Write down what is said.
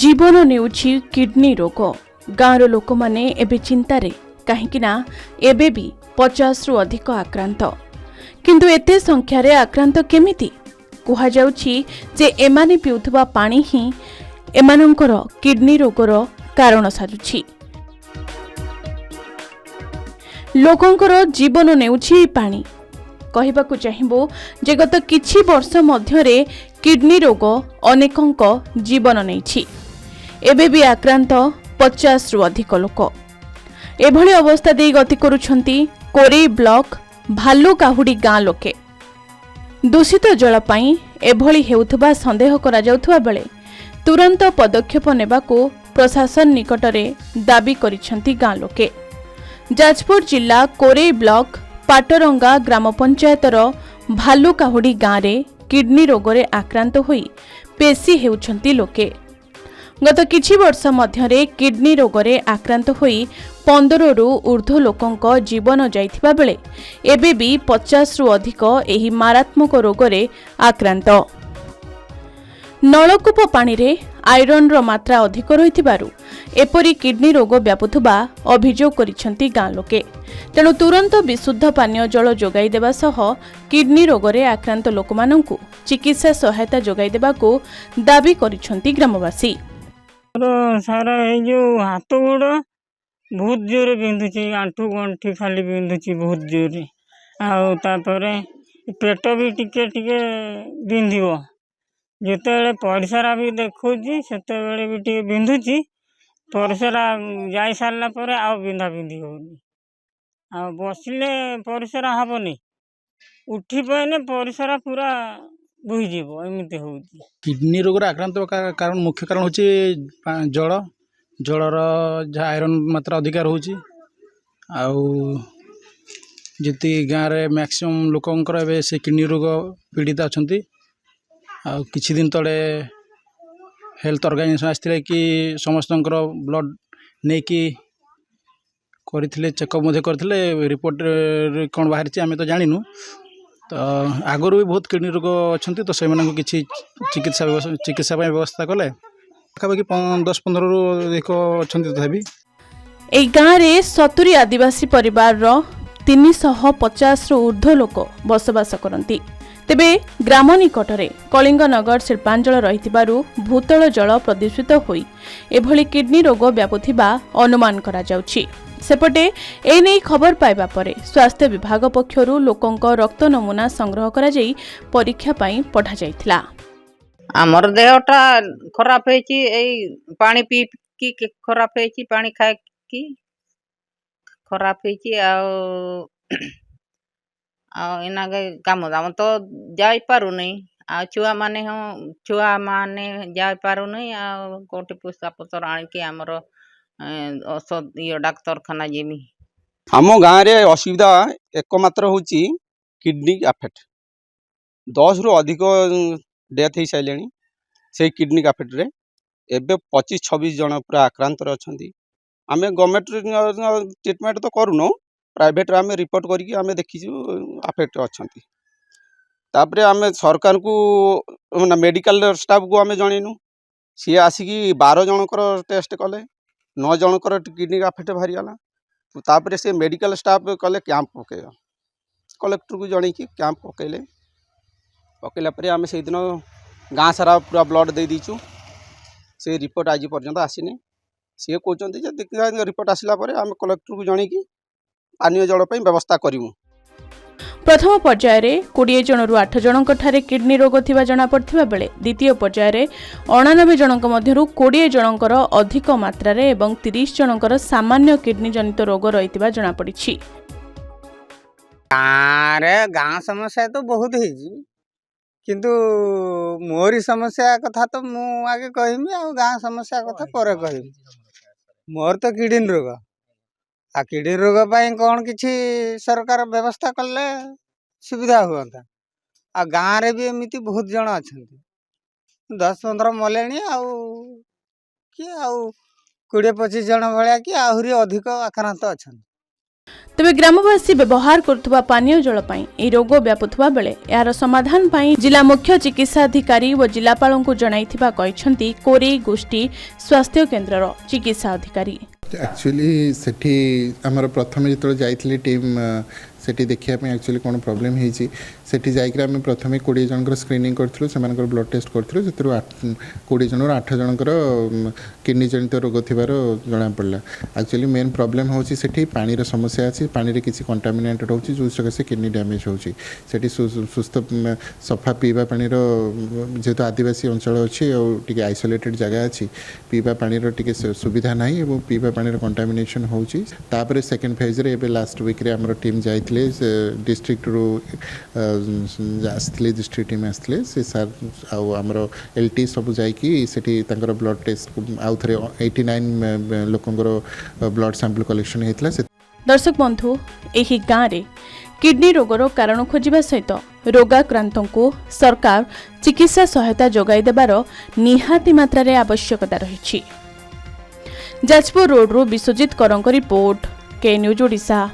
जीवन नेउछि किडनी रोग। गाँवर लोक माने एबे चिंतारे कहीं एबे भी 50 रु अधिक आक्रांत। किंतु एते संख्यार आक्रांत केमिति कुहा जाउछि जे एमाने पिउथबा पानी ही एमानंकर किडनी रोगर कारण साजुछि। लोकंकर जीवन नेउछि पानी। कहिबाकु चाहिबो जे गत किछि वर्ष मध्यरे किडनी रोग अनेकंक जीवन नेछि। एबे भी आक्रांत 50 रु अधिक लोक। एभली अवस्था देई गति करुछंती कोरेई ब्लॉक भालुकाहुडी गाँ लोके। दूषित जल पाई एभली हेउथबा संदेह करा जाउथबा बेले तुरंत पदक्षेप नेबाकू प्रशासन निकटरे दाबी करिछंती गाँ लोके। जाजपुर जिला कोरेई ब्लॉक पाटरंगा ग्राम पंचायतर भालुकाहुडी गाँव रे किडनी रोगरे आक्रांत होई पेशी हेउछंती लोके। गत किछि वर्ष मध्यरे किडनी रोगरे आक्रांत होई 15 रु ऊर्ध्व लोकंक जीवन जाइथिबा बेले एबे भी 50 रु अधिक एही मारात्मक रोगरे आक्रांत। नलकूप पानी रे आयरन रो मात्रा अधिक रहिथिबारु एपरी किडनी रोग व्यापुथबा अभियोग करिसंती गाँ लोके। तेणु तुरंत विशुद्ध पानीय जल जोगाई देबा सह किडनी रोगरे आक्रांत लोकमानंकु चिकित्सा सहायता जोगाई देबाकू दाबी करिसंती ग्रामवासी। सारा जो हाथ गोड़ बहुत जोर बिंधुची, आंठू गंठी खाली बिंधुची बहुत जोर। आउे पेट भी टिके टिके बिंधिबो। जिते परिसरा भी देखुची सेते भी टिके बिंधुची। परिसरा जाई सारला परे आ बिंधा बिंधी होनी। आ बसिले परिसरा हबनी, उठी पाइने परिसरा पूरा बोहीजीव एमती हो। किडनी रोग आक्रांत कारण मुख्य कारण होची जल जलर जहाँ आयरन मात्रा अधिकार होची। जी गाँव रे मैक्सिमम लोकंकर एवं से किडनी रोग पीड़ित अच्छा। किछि दिन तले हेल्थ ऑर्गेनाइजेशन आसते कि समस्त ब्लड नहीं कि करथिले चेकअप मधे करथिले रिपोर्ट कौन बाहरी आम तो जानिनु। तो आगुरी भी बहुत किडनी रोग अच्छा तो से किसी चिकित्सा व्यवस्था कले पाखापाखि 10-15 रु अधिक अच्छा। तथापि एई गाँव रे 70 आदिवासी परिवार 350 रु ऊर्ध्व लोक बसवास करती। तेबे ग्राम निकटरे कलिंगनगर शिल्पांचल रहिथिबारु भूतल जल प्रदूषित होई एभली किडनी रोग व्यापुथिबा अनुमान करा जाउछि। सेपटे एने खबर पाइबा परे स्वास्थ्य विभाग पक्षरु लोकंक रक्त नमूना संग्रह करा जाई परीक्षा पई पठा जाइथिला। हमर देहटा खराब हेची, एई पानी पी की खराब हेची, पानी खाए की खराब हेची। इना काम दाम तो जाई पारु नहीं। छुआ माने जाई पारु नहीं। कोटी पुस्ता पत्र आनिकी हमर औषध यो डाक्तरखाना जेमी। आम गाँव रे असुविधा एकमात्र होची किडनी अफेक्ट। 10 रु अधिक डेथ हो सारे से किडनी अफेक्ट रे। एबे 25-26 जन पूरा आक्रांत अच्छी। आम गवर्नमेंट ट्रीटमेंट तो करूनो, प्राइवेट आम रिपोर्ट करके आम देखीचु अफेक्ट अच्छा। तापरे आम सरकार को मेडिकल स्टाफ को आम जनइनु। सी आसिकी 12 जनकर टेस्ट कले, 9 जनकर किडनी अफेक्ट बाहरी गला। तापरे से मेडिकल स्टाफ कले कैंप पकड़ कलेक्टर को जन कि कैंप पकड़ला पर आम से दिन गाँ सारा पूरा ब्लड दे दीचु। से रिपोर्ट आज पर्यंत आसीनी। सी कहते रिपोर्ट आसला आम कलेक्टर को जन कि पानीय जल व्यवस्था करूँ। प्रथम पर्यायर 20 जन रु 8 जनक ठारे किडनी रोग थिबा जना पड़थिबा बेले द्वितीय पर्यायर 89 जनक मध्यरु 20 जनकर अधिक मात्रा रे एवं 30 जनकर सामान्य किडनी जनित रोग रहितिबा जना पड़िछि। गाँ समस्या तो बहुत है, किंतु मोरी समस्या कथा तो मु आगे कहमी आ गाँ समस्या कथा पर कहमी। मोर तो किडनी रोग आ किडनी रोग पाई कौन किछि सरकार व्यवस्था कले सुविधा हुआ। आ गाँव रे भी एमती बहुत जन अच्छा, 10-15 मले कि 20-25 जन भाया कि आहरी अधिक आक्रांत अच्छा। तेबे ग्रामवासी व्यवहार करुवा पानीय जल पाई ए रोग व्यापुवा बेले यार समाधान पाई जिला मुख्य चिकित्सा अधिकारी व जिलापाल को जणाइथिबा कहिसंती कोरेई गोष्ठी स्वास्थ्य केन्द्रर चिकित्सा अधिकारी। एक्चुअली सेठी आमर प्रथम जो जाइए टीम सेठी देखिया एक्चुअली कौन प्रोब्लेम होती सेठी जाकर आम प्रथम 20 जनकर स्क्रीनिंग करूँ से ब्लड टेस्ट करूँ से 20 जन 8 जनकर किडनी जनित रोग थिबार जना पड़ा। एक्चुअली मेन प्रोब्लेम होची सेठी पानीर समस्या अच्छी पानी किसी कंटामिनेट रोचे जो सकाशे किडनी डैमेज होची सेठी सुस्थ सफा पीवा पानीर जेहेतु आदिवासी अंचल अच्छी और आइसोलेटेड जगह अच्छी पीवा पानीर टी सुविधा ना पीवा पानीर कंटामिनेशन होची। तापर सेकेंड फेज रे लास्ट वीक रे हमर टीम जाइथिले डिस्ट्रिक्ट रू आसथिले डिस्ट्रिक्ट टीम आसथिले से सर आमर एलटी सब जाइकी सेठी तांकर ब्लड टेस्ट आउ थरे 89 लोकंकर ब्लड सैंपल कलेक्शन हेतला। दर्शक बंधु एही गाँव रे किडनी रोगर कारण खोजिबा सहित रोगाक्रांतों को सरकार चिकित्सा सहायता जोगाई देबार निहाती मात्रा रे आवश्यकता रहिछि। जाजपुर रोड रो विश्वजित करंक रिपोर्ट के न्यूज ओडिशा।